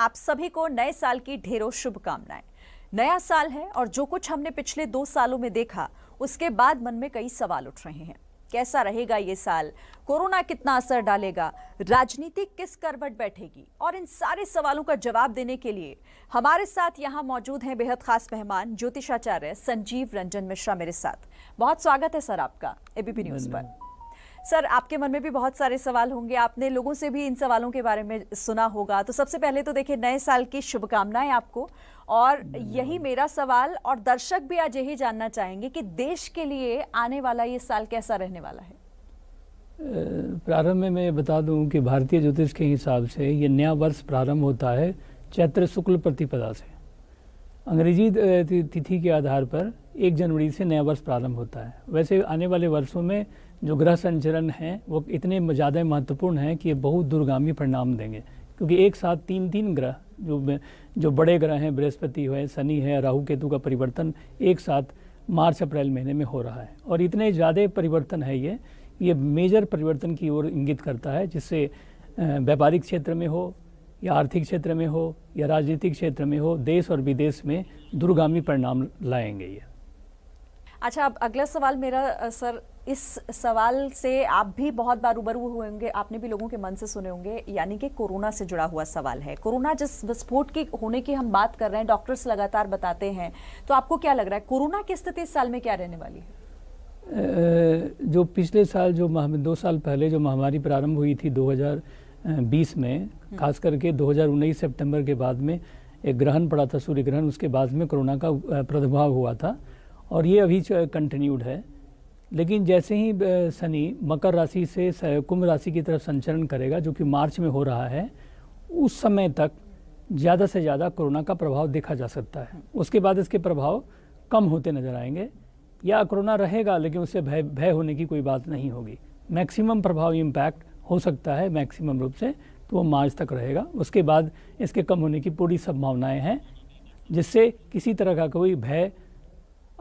आप सभी को नए साल की ढेरों शुभकामनाएं। नया साल है और जो कुछ हमने पिछले 2 सालों में देखा उसके बाद मन में कई सवाल उठ रहे हैं। कैसा रहेगा ये साल? कोरोना कितना असर डालेगा? राजनीति किस करवट बैठेगी? और इन सारे सवालों का जवाब देने के लिए हमारे साथ यहाँ मौजूद हैं बेहद खास मेहमान ज्योतिषाचार्य संजीव रंजन मिश्रा मेरे साथ। बहुत स्वागत है सर आपका एबीपी न्यूज पर। सर, आपके मन में भी बहुत सारे सवाल होंगे, आपने लोगों से भी इन सवालों के बारे में सुना होगा। तो सबसे पहले तो देखिए, नए साल की शुभकामनाएं आपको। और यही मेरा सवाल और दर्शक भी आज यही जानना चाहेंगे कि देश के लिए आने वाला ये साल कैसा रहने वाला है। प्रारंभ में मैं बता दूं कि भारतीय ज्योतिष के हिसाब से ये नया वर्ष प्रारंभ होता है चैत्र शुक्ल प्रतिपदा से। अंग्रेजी तिथि के आधार पर 1 जनवरी से नया वर्ष प्रारंभ होता है। वैसे आने वाले वर्षों में जो ग्रह संचरण हैं वो इतने ज़्यादा महत्वपूर्ण हैं कि ये बहुत दूरगामी परिणाम देंगे, क्योंकि एक साथ 3 ग्रह जो बड़े ग्रह हैं, बृहस्पति है, शनि है, राहु केतु का परिवर्तन एक साथ मार्च अप्रैल महीने में हो रहा है। और इतने ज़्यादा परिवर्तन है ये मेजर परिवर्तन की ओर इंगित करता है, जिससे व्यापारिक क्षेत्र में हो या आर्थिक क्षेत्र में हो या राजनीतिक क्षेत्र में हो, देश और विदेश में दूरगामी परिणाम लाएंगे ये। अच्छा, अब अगला सवाल मेरा सर, इस सवाल से आप भी बहुत बार रूबरू हुए होंगे, आपने भी लोगों के मन से सुने होंगे, यानी कि कोरोना से जुड़ा हुआ सवाल है। कोरोना जिस विस्फोट की होने की हम बात कर रहे हैं, डॉक्टर्स लगातार बताते हैं, तो आपको क्या लग रहा है कोरोना की स्थिति इस साल में क्या रहने वाली है? जो पिछले साल 2 साल पहले जो महामारी प्रारंभ हुई थी 2020 में, खास करके 2019 सितंबर के बाद में एक ग्रहण पड़ा था, सूर्य ग्रहण, उसके बाद में कोरोना का प्रादुर्भाव हुआ था और ये अभी कंटिन्यूड है। लेकिन जैसे ही शनि मकर राशि से कुंभ राशि की तरफ संचरण करेगा, जो कि मार्च में हो रहा है, उस समय तक ज़्यादा से ज़्यादा कोरोना का प्रभाव देखा जा सकता है। उसके बाद इसके प्रभाव कम होते नजर आएंगे, या कोरोना रहेगा लेकिन उससे भय होने की कोई बात नहीं होगी। मैक्सिमम प्रभाव इम्पैक्ट हो सकता है मैक्सिमम रूप से, तो वो मार्च तक रहेगा। उसके बाद इसके कम होने की पूरी संभावनाएं हैं, जिससे किसी तरह का कोई भय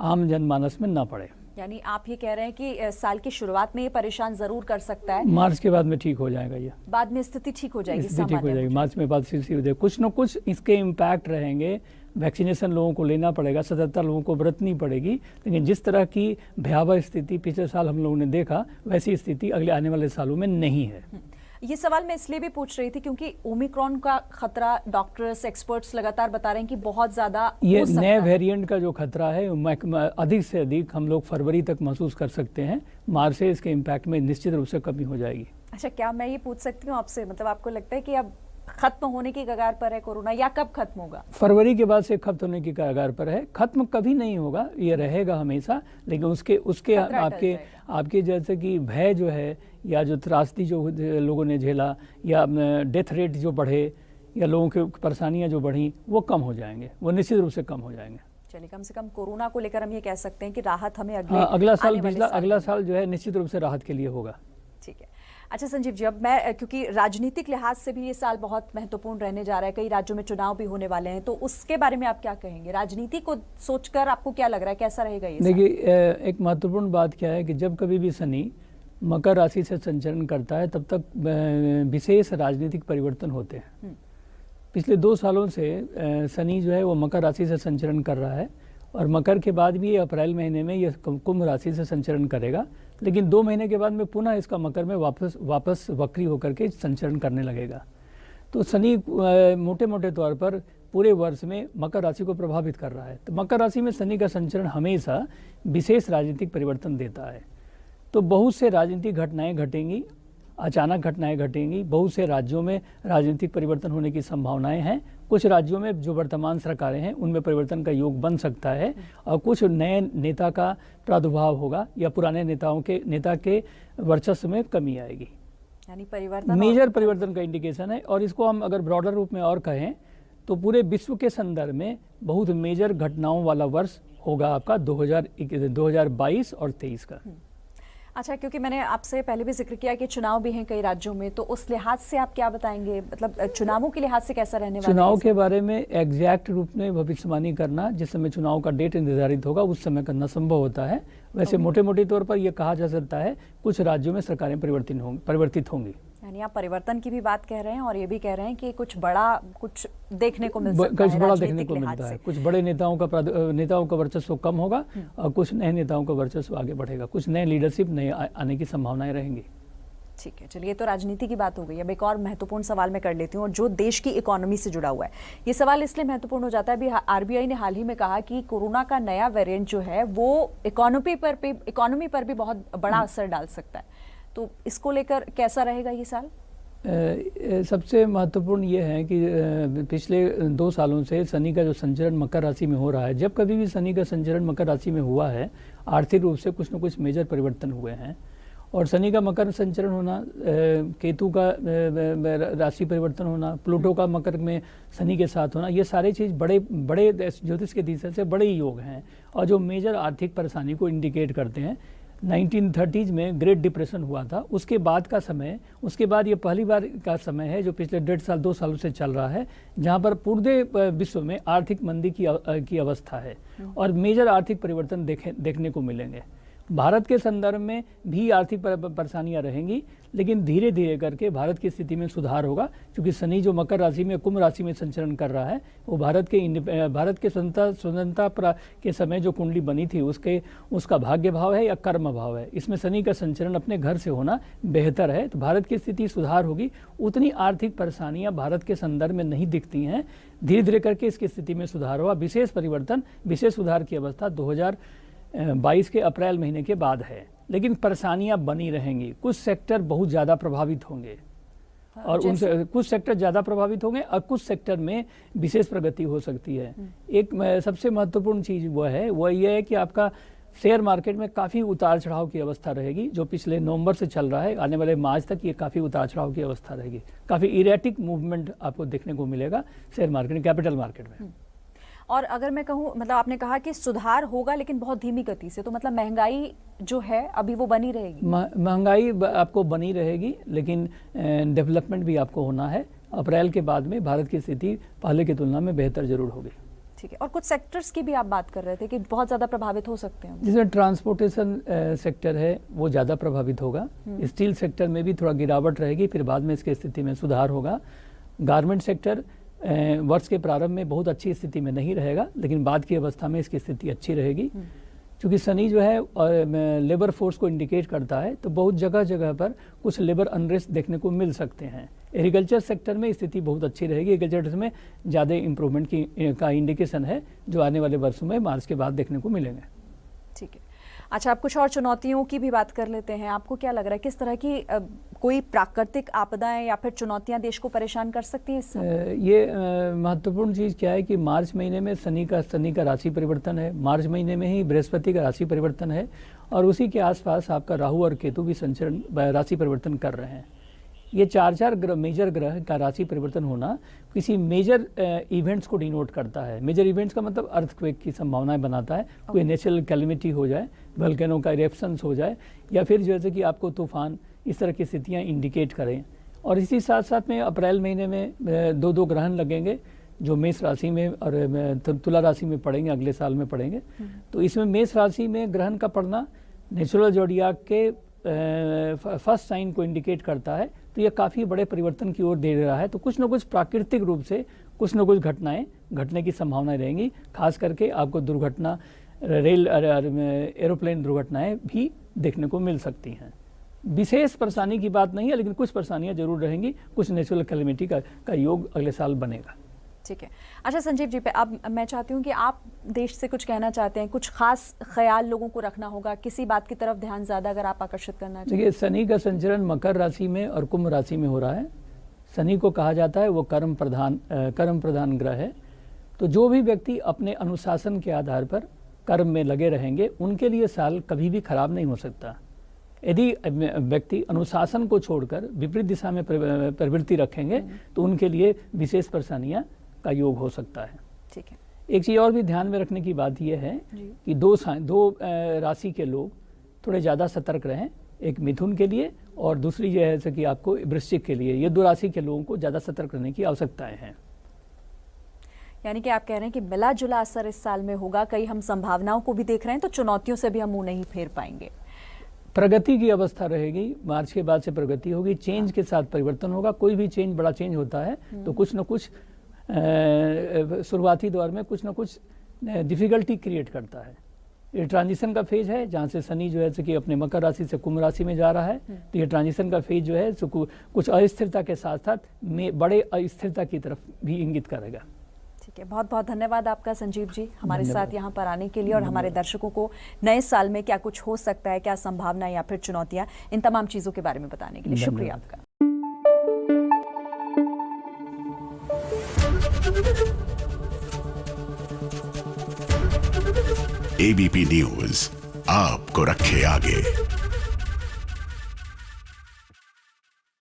आम जनमानस में ना पड़े। यानी आप ये कह रहे हैं कि साल की शुरुआत में ये परेशान जरूर कर सकता है, मार्च के बाद में ठीक हो जाएगा, ये बाद में स्थिति ठीक हो जाएगी, ठीक हो जाएगी। मार्च में बाद स्थिति हो जाएगी। कुछ न कुछ इसके इम्पैक्ट रहेंगे। वैक्सीनेशन लोगों को लेना पड़ेगा, सतर्कता लोगों को बरतनी पड़ेगी, लेकिन जिस तरह की भयावह स्थिति पिछले साल हम लोगों ने देखा, वैसी स्थिति अगले आने वाले सालों में नहीं है। ये सवाल मैं इसलिए भी पूछ रही थी क्योंकि ओमिक्रॉन का खतरा डॉक्टर्स एक्सपर्ट्स लगातार बता रहे हैं कि बहुत ज्यादा ये नए वेरिएंट का जो खतरा है अधिक से अधिक हम लोग फरवरी तक महसूस कर सकते हैं। मार्च से इसके इम्पैक्ट में निश्चित रूप से कमी हो जाएगी। अच्छा, क्या मैं ये पूछ सकती हूँ आपसे, मतलब आपको लगता है कि अब खत्म होने की कगार पर है कोरोना, या कब खत्म होगा? फरवरी के बाद से खत्म होने की कगार पर है। खत्म कभी नहीं होगा, ये रहेगा हमेशा, लेकिन उसके आपके जैसे कि भय जो है या जो त्रासदी जो लोगों ने झेला या डेथ रेट जो बढ़े या लोगों की परेशानियां जो बढ़ी, वो कम हो जाएंगे, वो निश्चित रूप से कम हो जाएंगे। चलिए, कम से कम कोरोना को लेकर हम ये कह सकते हैं कि राहत हमें अगला साल जो है निश्चित रूप से राहत के लिए होगा। ठीक है। अच्छा संजीव जी, अब मैं क्योंकि राजनीतिक लिहाज से भी ये साल बहुत महत्वपूर्ण रहने जा रहा है, कई राज्यों में चुनाव भी होने वाले हैं, तो उसके बारे में आप क्या कहेंगे? राजनीति को सोचकर आपको क्या लग रहा है, कैसा रहेगा ये? देखिए, एक महत्वपूर्ण बात क्या है कि जब कभी भी शनि मकर राशि से संचरण करता है, तब तक विशेष राजनीतिक परिवर्तन होते हैं। पिछले 2 सालों से शनि जो है वो मकर राशि से संचरण कर रहा है, और मकर के बाद भी अप्रैल महीने में ये कुंभ राशि से संचरण करेगा, लेकिन 2 महीने के बाद में पुनः इसका मकर में वापस वक्री होकर के संचरण करने लगेगा। तो शनि मोटे मोटे तौर पर पूरे वर्ष में मकर राशि को प्रभावित कर रहा है। तो मकर राशि में शनि का संचरण हमेशा विशेष राजनीतिक परिवर्तन देता है। तो बहुत से राजनीतिक घटनाएं घटेंगी, अचानक घटनाएं घटेंगी। बहुत से राज्यों में राजनीतिक परिवर्तन होने की संभावनाएं हैं। कुछ राज्यों में जो वर्तमान सरकारें हैं उनमें परिवर्तन का योग बन सकता है, और कुछ नए नेता का प्रादुर्भाव होगा या पुराने नेता के वर्चस्व में कमी आएगी। यानी परिवर्तन मेजर परिवर्तन का इंडिकेशन है। और इसको हम अगर ब्रॉडर रूप में और कहें तो पूरे विश्व के संदर्भ में बहुत मेजर घटनाओं वाला वर्ष होगा आपका 2022 और 23 का। अच्छा, क्योंकि मैंने आपसे पहले भी जिक्र किया कि चुनाव भी हैं कई राज्यों में, तो उस लिहाज से आप क्या बताएंगे, मतलब चुनावों के लिहाज से कैसा रहने वाला है? चुनाव के बारे में एग्जैक्ट रूप में भविष्यवाणी करना, जिस समय चुनाव का डेट निर्धारित होगा उस समय करना संभव होता है। वैसे मोटे मोटे तौर पर यह कहा जा सकता है कुछ राज्यों में सरकारें परिवर्तित होंगी। यानी आप परिवर्तन की भी बात कह रहे हैं और ये भी कह रहे हैं कि कुछ बड़ा कुछ देखने को मिल सकता कुछ है, बड़ा देखने राजनीतिक को लिहाज मिलता है। से। कुछ बड़े नेताओं का वर्चस्व कम होगा और कुछ नए नेताओं का वर्चस्व आगे बढ़ेगा। कुछ नए लीडरशिप नए आने की संभावनाएं रहेंगी। ठीक है, चलिए, तो राजनीति की बात हो गई। अब एक और महत्वपूर्ण सवाल मैं कर लेती हूँ और जो देश की इकोनॉमी से जुड़ा हुआ है। ये सवाल इसलिए महत्वपूर्ण हो जाता है, अभी आरबीआई ने हाल ही में कहा कि कोरोना का नया वेरिएंट जो है वो इकोनॉमी पर भी बहुत बड़ा असर डाल सकता है। तो इसको लेकर कैसा रहेगा ये साल? सबसे महत्वपूर्ण ये है कि पिछले 2 सालों से शनि का जो संचरण मकर राशि में हो रहा है, जब कभी भी शनि का संचरण मकर राशि में हुआ है, आर्थिक रूप से कुछ न कुछ मेजर परिवर्तन हुए हैं। और शनि का मकर संचरण होना, केतु का राशि परिवर्तन होना, प्लूटो का मकर में शनि के साथ होना, ये सारी चीज़ बड़े बड़े ज्योतिष के दिशा से बड़े योग हैं और जो मेजर आर्थिक परेशानी को इंडिकेट करते हैं। 1930s में ग्रेट डिप्रेशन हुआ था, उसके बाद का समय, उसके बाद ये पहली बार का समय है जो पिछले 1.5 साल 2 सालों से चल रहा है, जहाँ पर पूरे विश्व में आर्थिक मंदी की अवस्था है और मेजर आर्थिक परिवर्तन देखने को मिलेंगे। भारत के संदर्भ में भी आर्थिक परेशानियां रहेंगी, लेकिन धीरे धीरे करके भारत की स्थिति में सुधार होगा, क्योंकि शनि जो मकर राशि में कुंभ राशि में संचरण कर रहा है, वो भारत के स्वतंत्रता के समय जो कुंडली बनी थी उसका भाग्य भाव है या कर्म भाव है। इसमें शनि का संचरण अपने घर से होना बेहतर है, तो भारत की स्थिति सुधार होगी। उतनी आर्थिक परेशानियां भारत के संदर्भ में नहीं दिखती हैं। धीरे धीरे करके इसकी स्थिति में सुधार होगा। विशेष परिवर्तन, विशेष सुधार की अवस्था 2022 के अप्रैल महीने के बाद है, लेकिन परेशानियां बनी रहेंगी। कुछ सेक्टर बहुत ज़्यादा प्रभावित होंगे और उनसे कुछ सेक्टर ज़्यादा प्रभावित होंगे और कुछ सेक्टर में विशेष प्रगति हो सकती है। एक सबसे महत्वपूर्ण चीज़ वो ये है कि आपका शेयर मार्केट में काफ़ी उतार चढ़ाव की अवस्था रहेगी, जो पिछले नवंबर से चल रहा है, आने वाले मार्च तक ये काफ़ी उतार चढ़ाव की अवस्था रहेगी। काफ़ी इरेटिक मूवमेंट आपको देखने को मिलेगा शेयर मार्केट में, कैपिटल मार्केट में। और अगर मैं कहूँ, मतलब आपने कहा कि सुधार होगा लेकिन बहुत धीमी गति से, तो मतलब महंगाई जो है अभी वो बनी रहेगी? महंगाई आपको बनी रहेगी, लेकिन डेवलपमेंट भी आपको होना है। अप्रैल के बाद में भारत की स्थिति पहले की तुलना में बेहतर जरूर होगी। ठीक है, और कुछ सेक्टर्स की भी आप बात कर रहे थे कि बहुत ज़्यादा प्रभावित हो सकते हैं, जिसमें ट्रांसपोर्टेशन सेक्टर है वो ज़्यादा प्रभावित होगा। स्टील सेक्टर में भी थोड़ा गिरावट रहेगी, फिर बाद में इसकी स्थिति में सुधार होगा। गारमेंट सेक्टर वर्ष के प्रारंभ में बहुत अच्छी स्थिति में नहीं रहेगा, लेकिन बाद की अवस्था में इसकी स्थिति अच्छी रहेगी, क्योंकि शनि जो है लेबर फोर्स को इंडिकेट करता है, तो बहुत जगह जगह पर कुछ लेबर अनरेस्ट देखने को मिल सकते हैं। एग्रीकल्चर सेक्टर में स्थिति बहुत अच्छी रहेगी, एग्रीकल्चर में ज़्यादा इम्प्रूवमेंट का इंडिकेशन है, जो आने वाले वर्षों में मार्च के बाद देखने को मिलेंगे। ठीक है, अच्छा, आप कुछ और चुनौतियों की भी बात कर लेते हैं। आपको क्या लग रहा है, किस तरह की कोई प्राकृतिक आपदाएं या फिर चुनौतियां देश को परेशान कर सकती हैं इससे? ये महत्वपूर्ण चीज़ क्या है कि मार्च महीने में शनि का राशि परिवर्तन है, मार्च महीने में ही बृहस्पति का राशि परिवर्तन है, और उसी के आसपास आपका राहु और केतु भी संचरण राशि परिवर्तन कर रहे हैं। ये 4 मेजर ग्रह का राशि परिवर्तन होना किसी मेजर इवेंट्स को डिनोट करता है। मेजर इवेंट्स का मतलब अर्थक्वेक की संभावनाएं बनाता है, कोई नेचुरल कैलेमिटी हो जाए, वल्केनो का इरेप्शंस हो जाए, या फिर जैसे कि आपको तूफान, इस तरह की स्थितियां इंडिकेट करें। और इसी साथ साथ में अप्रैल महीने में 2 ग्रहण लगेंगे, जो मेष राशि में और तुला राशि में पड़ेंगे, अगले साल में पड़ेंगे। तो इसमें मेष राशि में ग्रहण का पड़ना नेचुरल जोडियाक के फर्स्ट साइन को इंडिकेट करता है, तो ये काफ़ी बड़े परिवर्तन की ओर दे रहा है। तो कुछ न कुछ प्राकृतिक रूप से कुछ न कुछ घटनाएं घटने की संभावनाएं रहेंगी। खास करके आपको दुर्घटना, रेल एरोप्लेन दुर्घटनाएं भी देखने को मिल सकती हैं। विशेष परेशानी की बात नहीं है, लेकिन कुछ परेशानियां जरूर रहेंगी। कुछ नेचुरल कैलेमिटी का योग अगले साल बनेगा। ठीक है, अच्छा संजीव जी, पे अब मैं चाहती हूँ कि आप देश से कुछ कहना चाहते हैं, कुछ खास ख्याल लोगों को रखना होगा, किसी बात की तरफ ध्यान ज़्यादा अगर आप आकर्षित करना चाहते हैं? देखिए, शनि का संचरण मकर राशि में और कुंभ राशि में हो रहा है। शनि को कहा जाता है वो कर्म प्रधान ग्रह है। तो जो भी व्यक्ति अपने अनुशासन के आधार पर कर्म में लगे रहेंगे, उनके लिए साल कभी भी खराब नहीं हो सकता। यदि व्यक्ति अनुशासन को छोड़कर विपरीत दिशा में प्रवृत्ति रखेंगे, तो उनके लिए विशेष परेशानियां का योग हो सकता है। ठीक है, एक चीज़ और भी ध्यान में रखने की बात यह है कि दो राशि के लोग थोड़े ज़्यादा सतर्क रहें। एक मिथुन के लिए और दूसरी जो है जैसे कि आपको वृश्चिक के लिए, ये 2 राशि के लोगों को ज़्यादा सतर्क रहने की आवश्यकताएं हैं। यानी कि आप कह रहे हैं कि मिला जुला असर इस साल में होगा। कई हम संभावनाओं को भी देख रहे हैं, तो चुनौतियों से भी हम मुंह नहीं फेर पाएंगे। प्रगति की अवस्था रहेगी। मार्च के बाद से प्रगति होगी, चेंज के साथ परिवर्तन होगा। कोई भी चेंज, बड़ा चेंज होता है तो कुछ ना कुछ शुरुआती दौर में कुछ ना कुछ डिफिकल्टी क्रिएट करता है। ये ट्रांजिशन का फेज है जहाँ से शनि जो है कि अपने मकर राशि से कुंभ राशि में जा रहा है। तो ये ट्रांजिशन का फेज जो है सो कुछ अस्थिरता के साथ साथ में बड़े अस्थिरता की तरफ भी इंगित करेगा। ठीक है, बहुत बहुत धन्यवाद आपका संजीव जी हमारे धन्यवाद। साथ यहाँ पर आने के लिए और हमारे दर्शकों को नए साल में क्या कुछ हो सकता है, क्या संभावनाएं या फिर चुनौतियां, इन तमाम चीज़ों के बारे में बताने के लिए शुक्रिया धन्यवाद। आपका। एबीपी न्यूज आपको रखे आगे।